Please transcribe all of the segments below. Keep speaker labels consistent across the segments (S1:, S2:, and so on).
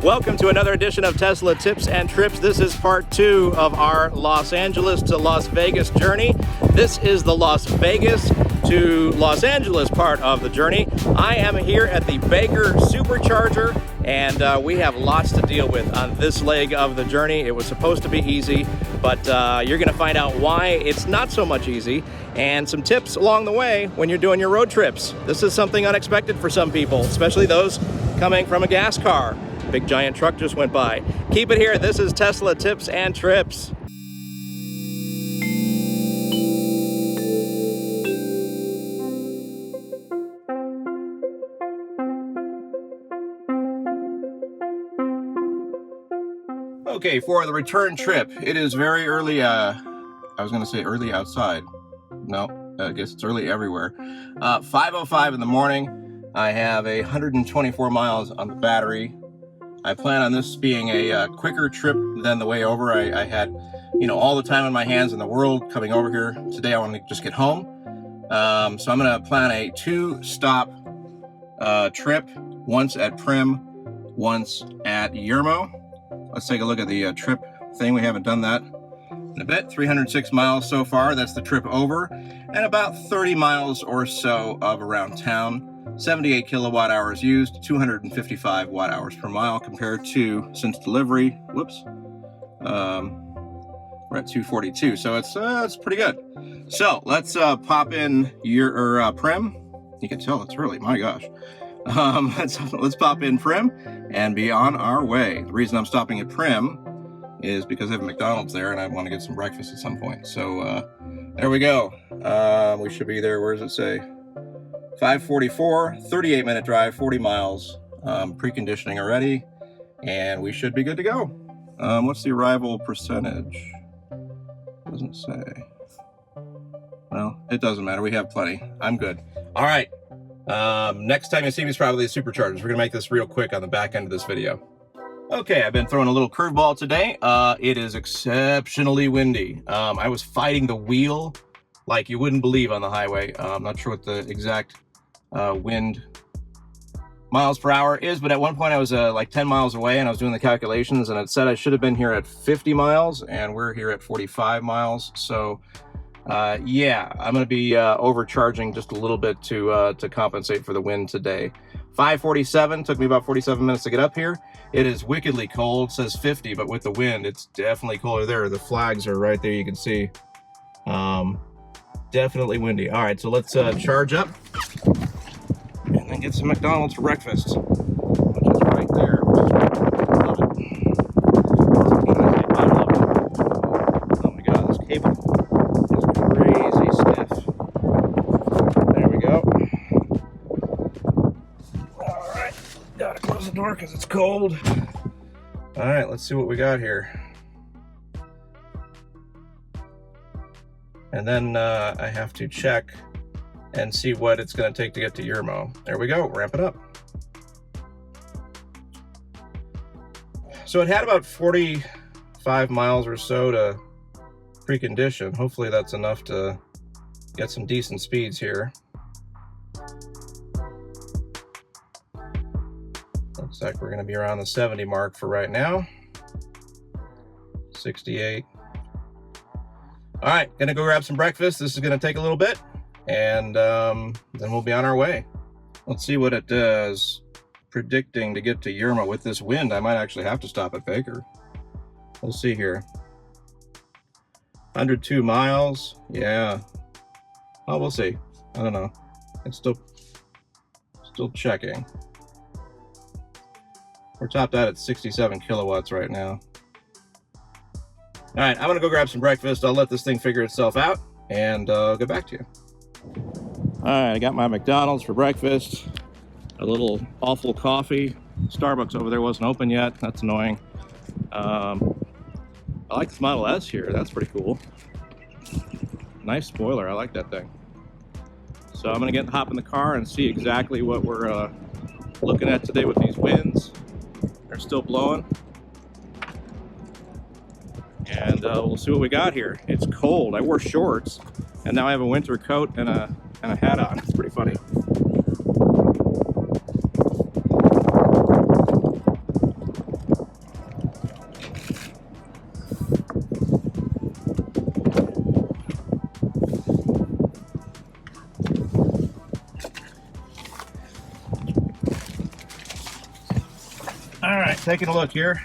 S1: Welcome to another edition of Tesla Tips and Trips. This is part 2 of our Los Angeles to Las Vegas journey. This is the Las Vegas to Los Angeles part of the journey. I am here at the Baker Supercharger, and we have lots to deal with on this leg of the journey. It was supposed to be easy, but you're going to find out why it's not so much easy, and some tips along the way when you're doing your road trips. This is something unexpected for some people, especially those coming from a gas car. Big giant truck just went by. Keep it here. This is Tesla Tips and Trips. Okay, for the return trip, it is very early. I was going to say early outside. No, I guess it's early everywhere. 5:05 in the morning. I have 124 miles on the battery. I plan on this being a quicker trip than the way over. I had, all the time on my hands in the world coming over here. Today I want to just get home. So I'm going to plan a 2-stop trip, once at Prim, once at Yermo. Let's take a look at the trip thing. We haven't done that in a bit. 306 miles so far. That's the trip over. And about 30 miles or so of around town. 78 kilowatt hours used, 255 watt hours per mile compared to, since delivery, we're at 242. So it's pretty good. So let's pop in your Prim. You can tell it's early, my gosh. Let's pop in Prim and be on our way. The reason I'm stopping at Prim is because I have a McDonald's there and I want to get some breakfast at some point. So there we go. We should be there. Where does it say? 5:44, 38-minute drive, 40 miles, preconditioning already, and we should be good to go. What's the arrival percentage? Doesn't say. Well, it doesn't matter. We have plenty. I'm good. All right. Next time you see me is probably the Superchargers. We're going to make this real quick on the back end of this video. Okay, I've been throwing a little curveball today. It is exceptionally windy. I was fighting the wheel like you wouldn't believe on the highway. I'm not sure what the exact wind miles per hour is, but at one point I was like 10 miles away and I was doing the calculations and it said I should have been here at 50 miles and we're here at 45 miles. So yeah, I'm going to be overcharging just a little bit to compensate for the wind today. 5:47, took me about 47 minutes to get up here. It is wickedly cold. It says 50, but with the wind, it's definitely colder there. The flags are right there, you can see. Definitely windy. All right, so let's charge up and then get some McDonald's for breakfast, which is right there. Love it. Oh my God, this cable is crazy stiff. There we go. All right, gotta close the door because it's cold. All right, let's see what we got here. And then I have to check and see what it's going to take to get to Yermo. There we go, ramp it up. So it had about 45 miles or so to precondition. Hopefully that's enough to get some decent speeds here. Looks like we're going to be around the 70 mark for right now. 68. All right, gonna go grab some breakfast. This is gonna take a little bit, and then we'll be on our way. Let's see what it does. Predicting to get to Yermo with this wind, I might actually have to stop at Baker. We'll see here. 102 miles, yeah. Oh, we'll see. I don't know. It's still checking. We're topped out at 67 kilowatts right now. All right, I'm gonna go grab some breakfast. I'll let this thing figure itself out and I'll get back to you. All right, I got my McDonald's for breakfast. A little awful coffee. Starbucks over there wasn't open yet. That's annoying. I like this Model S here. That's pretty cool. Nice spoiler. I like that thing. So I'm gonna hop in the car and see exactly what we're looking at today with these winds. They're still blowing. And we'll see what we got here. It's cold. I wore shorts, and now I have a winter coat and a hat on. It's pretty funny. All right, taking a look here.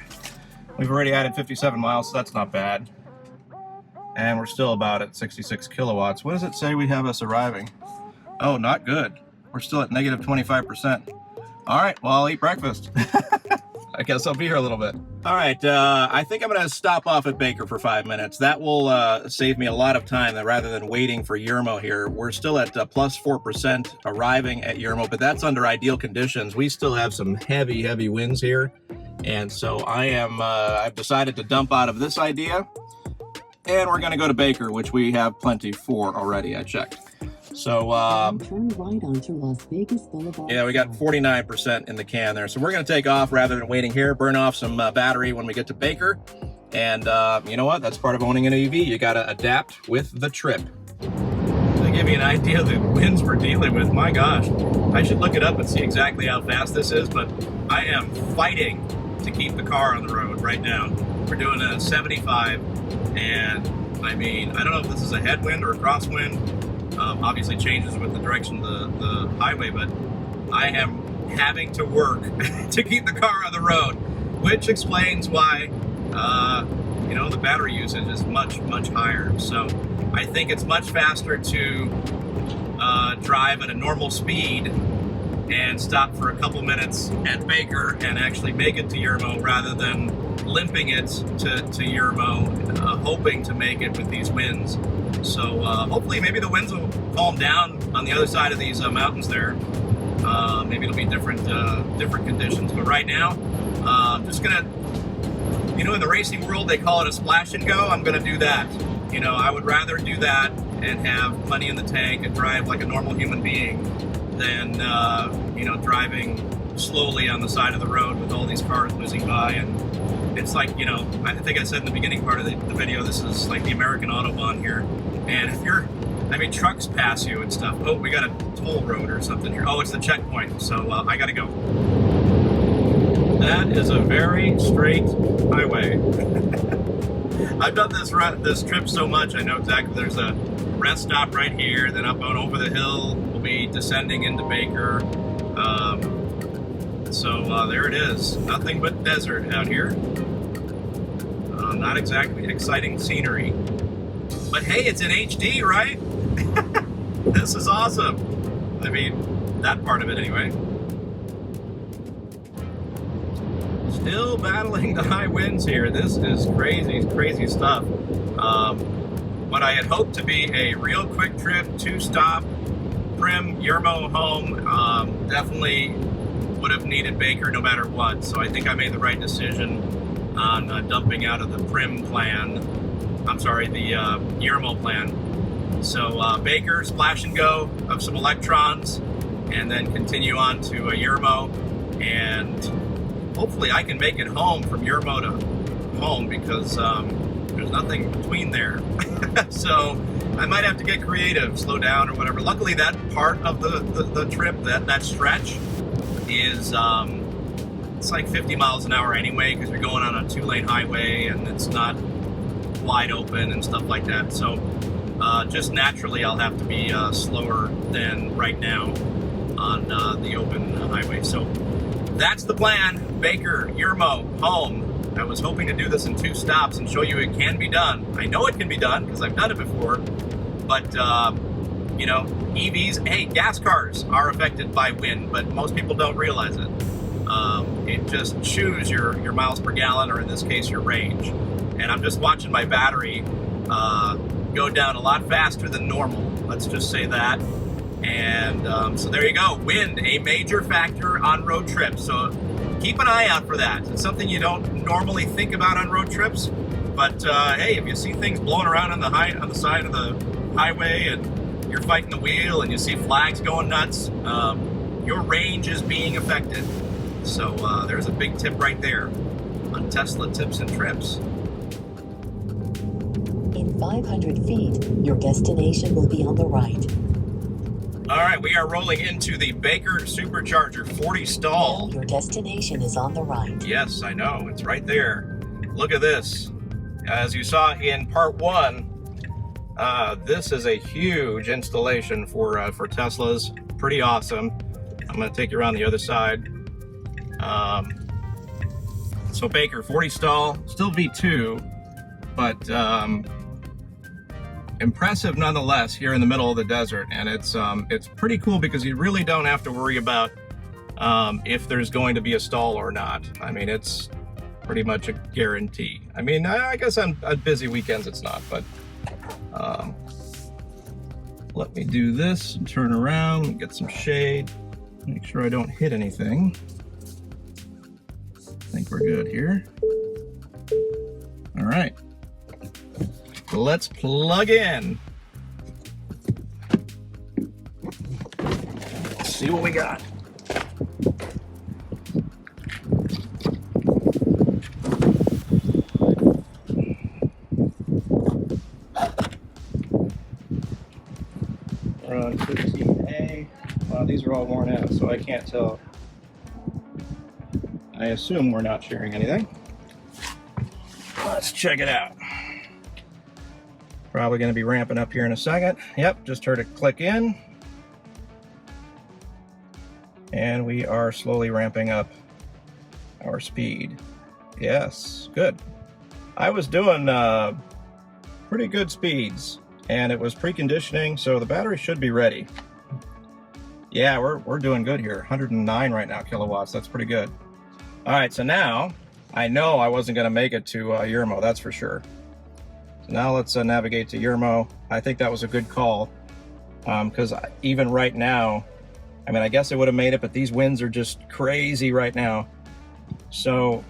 S1: We've already added 57 miles, so that's not bad. And we're still about at 66 kilowatts. What does it say we have us arriving? Oh, not good. We're still at negative 25%. All right, well, I'll eat breakfast. I guess I'll be here a little bit. All right, I think I'm gonna stop off at Baker for 5 minutes. That will save me a lot of time rather than waiting for Yermo here. We're still at plus 4% arriving at Yermo, but that's under ideal conditions. We still have some heavy winds here. And so I've decided to dump out of this idea, and we're gonna go to Baker, which we have plenty for already, I checked. So,
S2: turn right onto Las Vegas Boulevard.
S1: Yeah, we got 49% in the can there. So we're going to take off rather than waiting here, burn off some battery when we get to Baker. And you know what? That's part of owning an EV. You got to adapt with the trip. To give you an idea of the winds we're dealing with, my gosh, I should look it up and see exactly how fast this is, but I am fighting to keep the car on the road right now. We're doing a 75, and I mean, I don't know if this is a headwind or a crosswind. Obviously changes with the direction of the highway, but I am having to work to keep the car on the road, which explains why, you know, the battery usage is much higher. So I think it's much faster to drive at a normal speed and stop for a couple minutes at Baker and actually make it to Yermo rather than limping it to Yermo, hoping to make it with these winds. So hopefully maybe the winds will calm down on the other side of these mountains there. Maybe it'll be different conditions. But right now, I'm just gonna, you know, in the racing world they call it a splash and go. I'm gonna do that. You know, I would rather do that and have money in the tank and drive like a normal human being than you know, driving slowly on the side of the road with all these cars whizzing by. And it's like, you know, I think I said in the beginning part of the video, this is like the American Autobahn here. And if you're, I mean, trucks pass you and stuff. Oh, we got a toll road or something here. Oh, it's the checkpoint, so I gotta go. That is a very straight highway. I've done this trip so much, I know exactly. There's a rest stop right here, then up and over the hill, we'll be descending into Baker. So there it is. Nothing but desert out here. Not exactly exciting scenery. But hey, it's in HD, right? This is awesome. I mean, that part of it anyway. Still battling the high winds here. This is crazy stuff. What I had hoped to be a real quick trip, 2-stop, Prim, Yermo home, definitely would have needed Baker no matter what. So I think I made the right decision on dumping out of the Prim plan. I'm sorry, the Yermo plan. So Baker, splash and go of some electrons, and then continue on to a Yermo, and hopefully I can make it home from Yermo to home, because there's nothing between there. So I might have to get creative, slow down or whatever. Luckily that part of the trip, that stretch is it's like 50 miles an hour anyway, because you're going on a 2-lane highway and it's not wide open and stuff like that. So just naturally I'll have to be slower than right now on the open highway. So that's the plan. Baker, Yermo, home. I was hoping to do this in 2 stops and show you it can be done. I know it can be done because I've done it before, but you know, EVs, hey, gas cars are affected by wind, but most people don't realize it. It just chews your miles per gallon, or in this case, your range. And I'm just watching my battery go down a lot faster than normal. Let's just say that. And so there you go. Wind, a major factor on road trips. So keep an eye out for that. It's something you don't normally think about on road trips. But hey, if you see things blowing around on the side of the highway and you're fighting the wheel and you see flags going nuts, your range is being affected. So there's a big tip right there on Tesla tips and trips.
S2: In 500 feet, your destination will be on the right.
S1: All right, we are rolling into the Baker Supercharger 40 stall.
S2: Now your destination is on the right.
S1: Yes, I know, it's right there. Look at this. As you saw in part 1, this is a huge installation for Teslas. Pretty awesome. I'm going to take you around the other side. So Baker, 40 stall, still V2, but impressive nonetheless here in the middle of the desert. And it's pretty cool because you really don't have to worry about if there's going to be a stall or not. I mean, it's pretty much a guarantee. I mean, I guess on busy weekends it's not, but let me do this and turn around and get some shade. Make sure I don't hit anything. I think we're good here. All right, let's plug in. Let's see what we got. We're on 15A. Wow, these are all worn out, so I can't tell. I assume we're not sharing anything. Let's check it out. Probably going to be ramping up here in a second. Yep, just heard it click in. And we are slowly ramping up our speed. Yes, good. I was doing pretty good speeds, and it was preconditioning, so the battery should be ready. Yeah, we're doing good here. 109 right now kilowatts. That's pretty good. All right, so now I know I wasn't going to make it to Yermo, that's for sure. So now let's navigate to Yermo. I think that was a good call because even right now, I mean, I guess I would have made it, but these winds are just crazy right now. So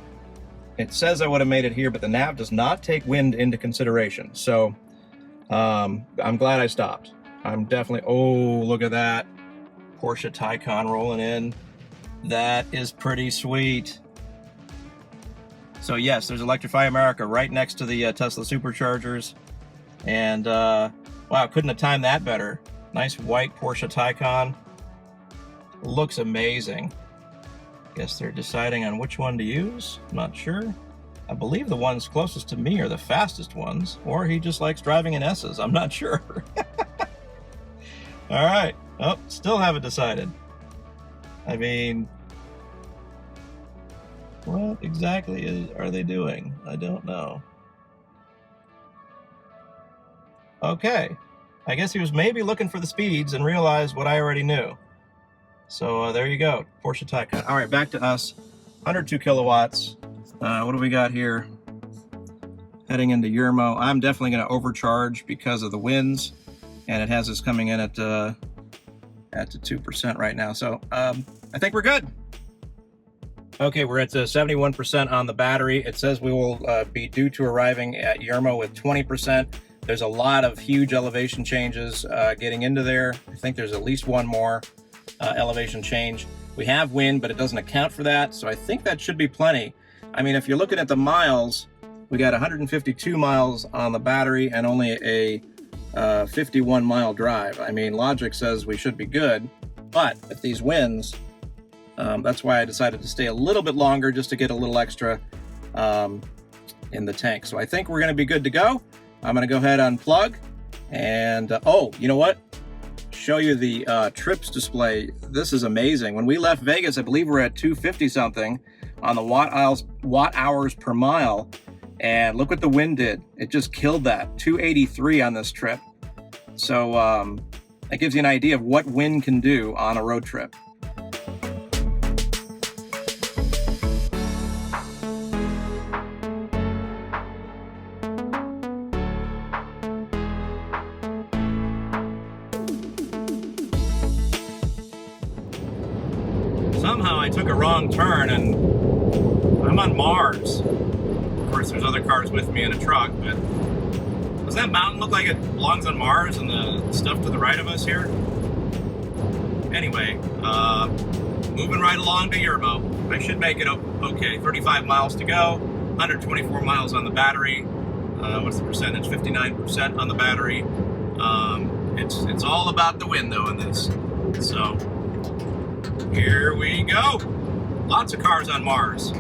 S1: it says I would have made it here, but the nav does not take wind into consideration. So I'm glad I stopped. I'm definitely, oh, look at that. Porsche Taycan rolling in. That is pretty sweet. So yes, there's Electrify America right next to the Tesla Superchargers. And wow, couldn't have timed that better. Nice white Porsche Taycan. Looks amazing. Guess they're deciding on which one to use. I'm not sure. I believe the ones closest to me are the fastest ones, or he just likes driving in S's. I'm not sure. All right. Oh, still haven't decided. I mean, what exactly are they doing? I don't know. Okay. I guess he was maybe looking for the speeds and realized what I already knew. So there you go, Porsche Taycan. All right, back to us. 102 kilowatts. What do we got here? Heading into Yermo. I'm definitely going to overcharge because of the winds, and it has us coming in at 2% right now. So I think we're good. Okay, we're at 71% on the battery. It says we will be due to arriving at Yermo with 20%. There's a lot of huge elevation changes getting into there. I think there's at least one more elevation change. We have wind, but it doesn't account for that, so I think that should be plenty. I mean, if you're looking at the miles, we got 152 miles on the battery and only a 51-mile drive. I mean, logic says we should be good, but if these winds, that's why I decided to stay a little bit longer just to get a little extra in the tank. So I think we're going to be good to go. I'm going to go ahead and unplug, and oh, you know what? Show you the trips display. This is amazing. When we left Vegas, I believe we're at 250 something on the watt hours per mile, and look what the wind did. It just killed that. 283 on this trip. So that gives you an idea of what wind can do on a road trip. Somehow I took a wrong turn and I'm on Mars. Of course, there's other cars with me in a truck, but does that mountain look like it belongs on Mars and the stuff to the right of us here? Anyway, moving right along to Yermo. I should make it okay. 35 miles to go, 124 miles on the battery. What's the percentage? 59% on the battery. It's all about the wind though in this. So here we go. Lots of cars on Mars.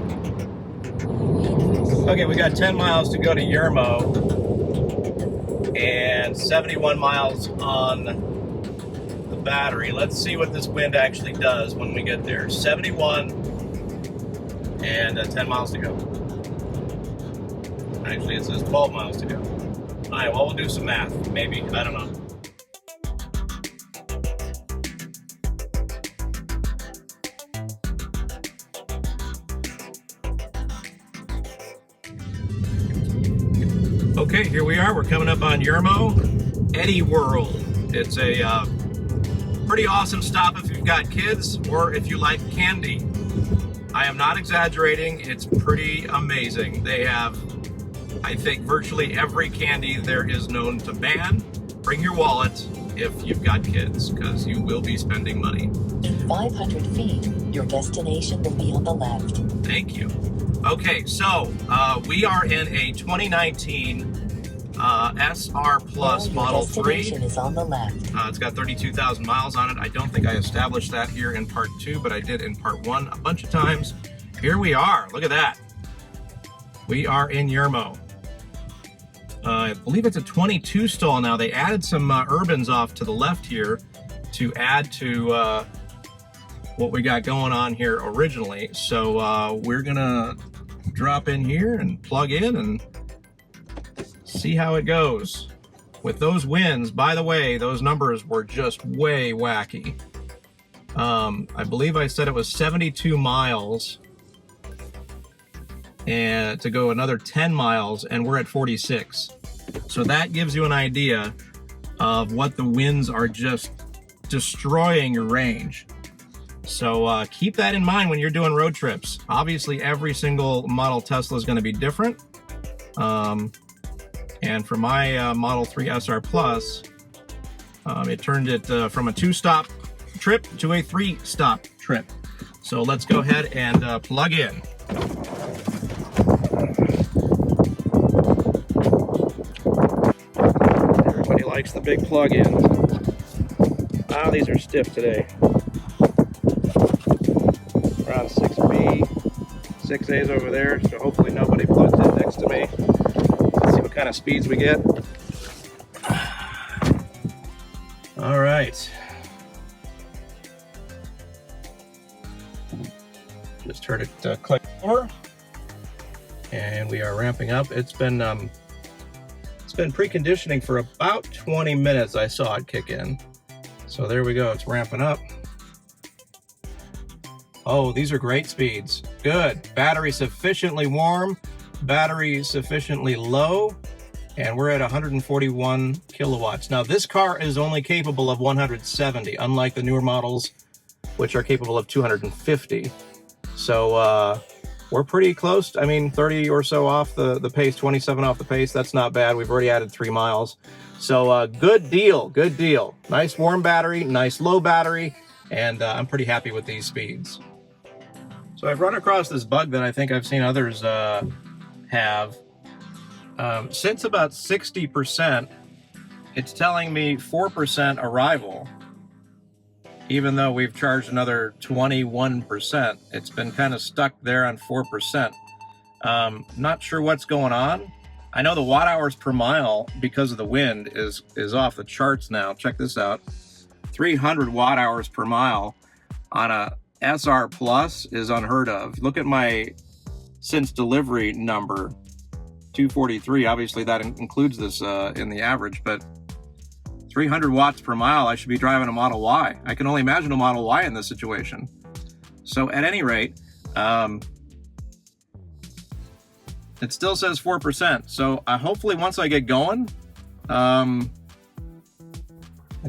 S1: Okay, we got 10 miles to go to Yermo and 71 miles on the battery. Let's see what this wind actually does when we get there. 71, and 10 miles to go. Actually, it says 12 miles to go. All right, well, we'll do some math. Maybe, I don't know. Okay, here we are. We're coming up on Yermo Eddy World. It's a pretty awesome stop if you've got kids or if you like candy. I am not exaggerating. It's pretty amazing. They have, I think, virtually every candy there is known to ban. Bring your wallet if you've got kids, because you will be spending money.
S2: In 500 feet, your destination will be on the left.
S1: Thank you. Okay, so we are in a 2019 SR Plus Model 3.
S2: Destination is on the left.
S1: It's got 32,000 miles on it. I don't think I established that here in part 2, but I did in part 1 a bunch of times. Here we are. Look at that. We are in Yermo. I believe it's a 22 stall now. They added some urbans off to the left here to add to what we got going on here originally. So we're gonna drop in here and plug in and see how it goes. With those winds, by the way, those numbers were just way wacky. I believe I said it was 72 miles and to go another 10 miles, and we're at 46. So that gives you an idea of what the winds are just destroying your range. So keep that in mind when you're doing road trips. Obviously, every single model Tesla is going to be different. And for my Model 3 SR Plus, it turned it from a 2-stop trip to a 3-stop trip. So let's go ahead and plug in. Everybody likes the big plug-in. Ah, these are stiff today. Around 6B, 6A's over there, so hopefully nobody plugged in next to me. Let's see what kind of speeds we get. All right. Just heard it click 4, and we are ramping up. It's been preconditioning for about 20 minutes. I saw it kick in. So there we go. It's ramping up. Oh, these are great speeds. Good. Battery sufficiently warm, battery sufficiently low, and we're at 141 kilowatts. Now, this car is only capable of 170, unlike the newer models, which are capable of 250. So we're pretty close. I mean, 30 or so off the pace, 27 off the pace. That's not bad. We've already added 3 miles. So good deal, good deal. Nice warm battery, nice low battery, and I'm pretty happy with these speeds. So I've run across this bug that I think I've seen others have. Since about 60%, it's telling me 4% arrival. Even though we've charged another 21%, it's been kind of stuck there on 4%. Not sure what's going on. I know the watt hours per mile, because of the wind, is off the charts now. Check this out. 300 watt hours per mile on a SR Plus is unheard of. Look at my since delivery number, 243. Obviously that includes this in the average, but 300 watts per mile, I should be driving a Model Y. I can only imagine a Model Y in this situation. So at any rate, it still says 4%. So hopefully once I get going, I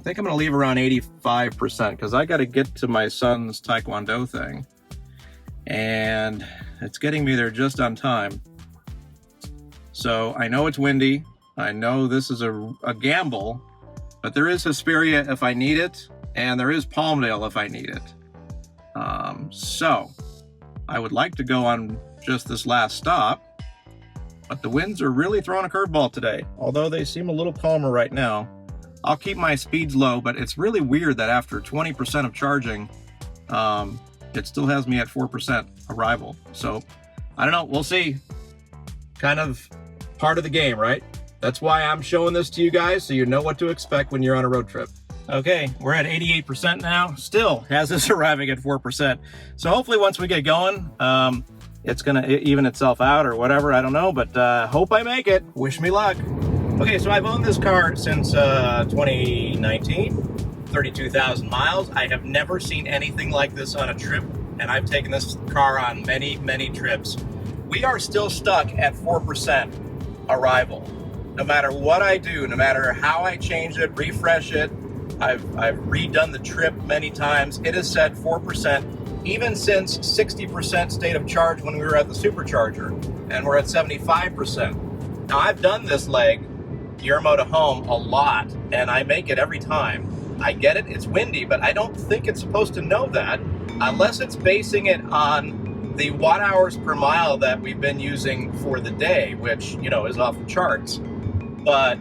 S1: think I'm going to leave around 85% because I got to get to my son's Taekwondo thing. And it's getting me there just on time. So I know it's windy. I know this is a gamble, but there is Hesperia if I need it, and there is Palmdale if I need it. So I would like to go on just this last stop, but the winds are really throwing a curveball today, although they seem a little calmer right now. I'll keep my speeds low, but it's really weird that after 20% of charging, it still has me at 4% arrival. So I don't know, we'll see. Kind of part of the game, right? That's why I'm showing this to you guys, so you know what to expect when you're on a road trip. Okay, we're at 88% now. Still has us arriving at 4%. So hopefully once we get going, it's gonna even itself out or whatever, I don't know, but hope I make it. Wish me luck. Okay, so I've owned this car since 2019, 32,000 miles. I have never seen anything like this on a trip, and I've taken this car on many, many trips. We are still stuck at 4% arrival. No matter what I do, no matter how I change it, refresh it, I've redone the trip many times, it has said 4%, even since 60% state of charge when we were at the Supercharger, and we're at 75%. Now, I've done this leg, Yermo to home, a lot, and I make it every time. I get it, it's windy, but I don't think it's supposed to know that unless it's basing it on the watt hours per mile that we've been using for the day, which, you know, is off the charts. But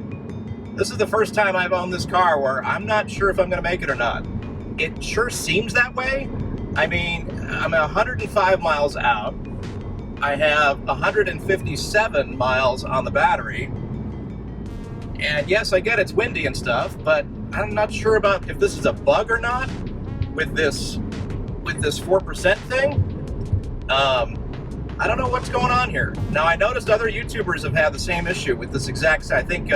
S1: this is the first time I've owned this car where I'm not sure if I'm going to make it or not. It sure seems that way. I mean, I'm 105 miles out. I have 157 miles on the battery. And yes, I get it's windy and stuff, but I'm not sure about if this is a bug or not with this 4% thing. I don't know what's going on here. Now, I noticed other YouTubers have had the same issue with this exact, I think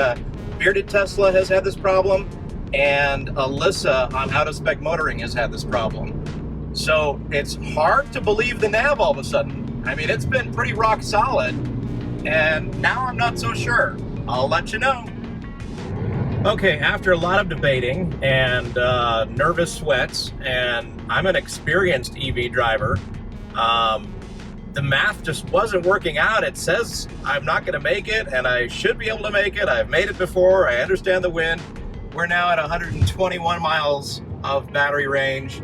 S1: Bearded Tesla has had this problem, and Alyssa on How to Spec Motoring has had this problem. So it's hard to believe the nav all of a sudden. I mean, it's been pretty rock solid, and now I'm not so sure. I'll let you know. Okay, after a lot of debating and nervous sweats, and I'm an experienced EV driver, the math just wasn't working out. It says I'm not going to make it, and I should be able to make it. I've made it before. I understand the wind. We're now at 121 miles of battery range,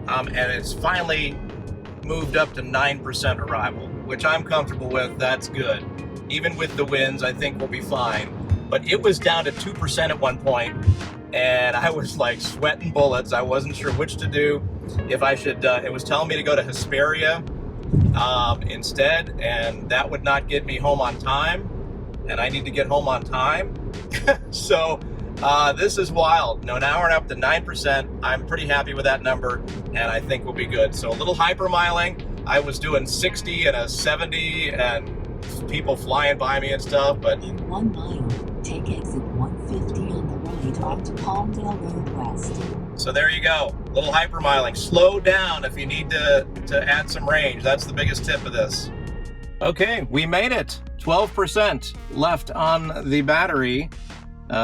S1: and it's finally moved up to 9% arrival, which I'm comfortable with. That's good. Even with the winds, I think we'll be fine. But it was down to 2% at one point, and I was like sweating bullets. I wasn't sure which to do. If I should, it was telling me to go to Hesperia instead, and that would not get me home on time, and I need to get home on time. So this is wild. No, now we're up to 9%. I'm pretty happy with that number, and I think we'll be good. So a little hypermiling. I was doing 60 and a 70, and people flying by me and stuff, but
S2: in 1 mile, take exit 150 on the right onto Palmdale Road West.
S1: So there you go, little hypermiling. Slow down if you need to add some range. That's the biggest tip of this. Okay, we made it. 12% left on the battery.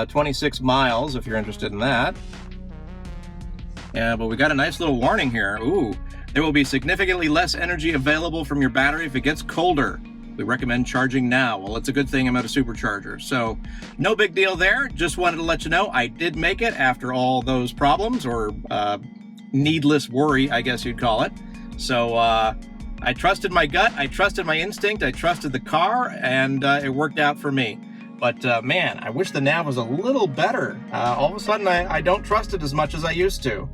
S1: 26 miles if you're interested in that. Yeah, but we got a nice little warning here. Ooh, there will be significantly less energy available from your battery if it gets colder. We recommend charging now. Well, it's a good thing I'm at a Supercharger. So no big deal there. Just wanted to let you know I did make it after all those problems, or needless worry, I guess you'd call it. So I trusted my gut, I trusted my instinct, I trusted the car, and it worked out for me. But man, I wish the nav was a little better. All of a sudden, I don't trust it as much as I used to.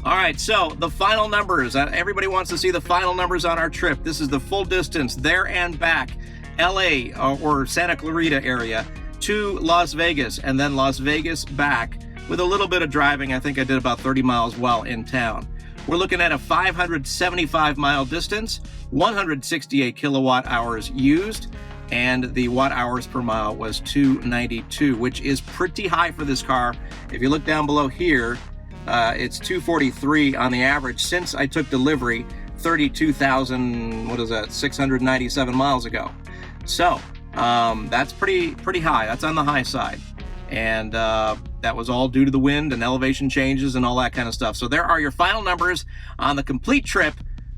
S1: All right, so the final numbers. Everybody wants to see the final numbers on our trip. This is the full distance there and back, LA or Santa Clarita area to Las Vegas, and then Las Vegas back with a little bit of driving. I think I did about 30 miles while in town. We're looking at a 575 mile distance, 168 kilowatt hours used, and the watt hours per mile was 292, which is pretty high for this car. If you look down below here, it's 243 on the average since I took delivery 697 miles ago. So that's pretty high. That's on the high side. And that was all due to the wind and elevation changes and all that kind of stuff. So there are your final numbers on the complete trip.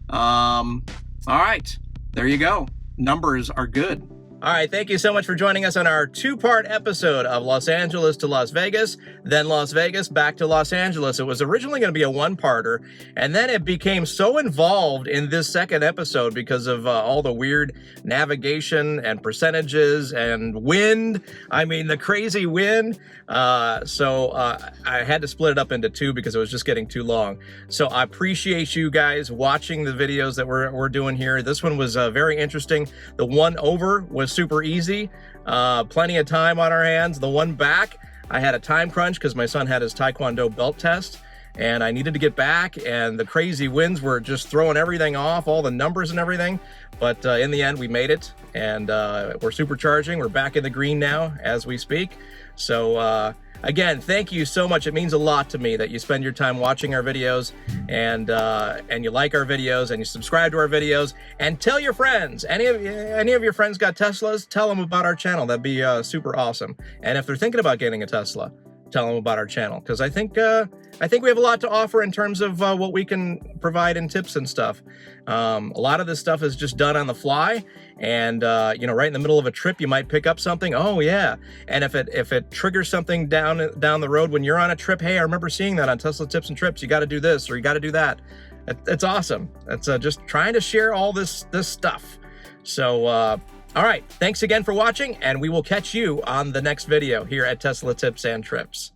S1: All right, there you go. Numbers are good. All right, thank you so much for joining us on our two-part episode of Los Angeles to Las Vegas, then Las Vegas back to Los Angeles. It was originally going to be a one-parter, and then it became so involved in this second episode because of all the weird navigation and percentages and wind. I mean, the crazy wind. So I had to split it up into two because it was just getting too long. So I appreciate you guys watching the videos that we're doing here. This one was very interesting. The one over was super easy, plenty of time on our hands. The one back, I had a time crunch because my son had his Taekwondo belt test, and I needed to get back, and the crazy winds were just throwing everything off, all the numbers and everything. But in the end, we made it, and we're supercharging. We're back in the green now as we speak. So again, thank you so much. It means a lot to me that you spend your time watching our videos, and you like our videos, and you subscribe to our videos, and tell your friends. Any of your friends got Teslas? Tell them about our channel. That'd be super awesome. And if they're thinking about getting a Tesla, tell them about our channel, because I think we have a lot to offer in terms of what we can provide in tips and stuff. A lot of this stuff is just done on the fly, and you know, right in the middle of a trip, you might pick up something. Oh yeah, and if it triggers something down the road when you're on a trip, hey, I remember seeing that on Tesla Tips and Trips. You got to do this, or you got to do that. It's awesome. It's just trying to share all this stuff. So all right, thanks again for watching, and we will catch you on the next video here at Tesla Tips and Trips.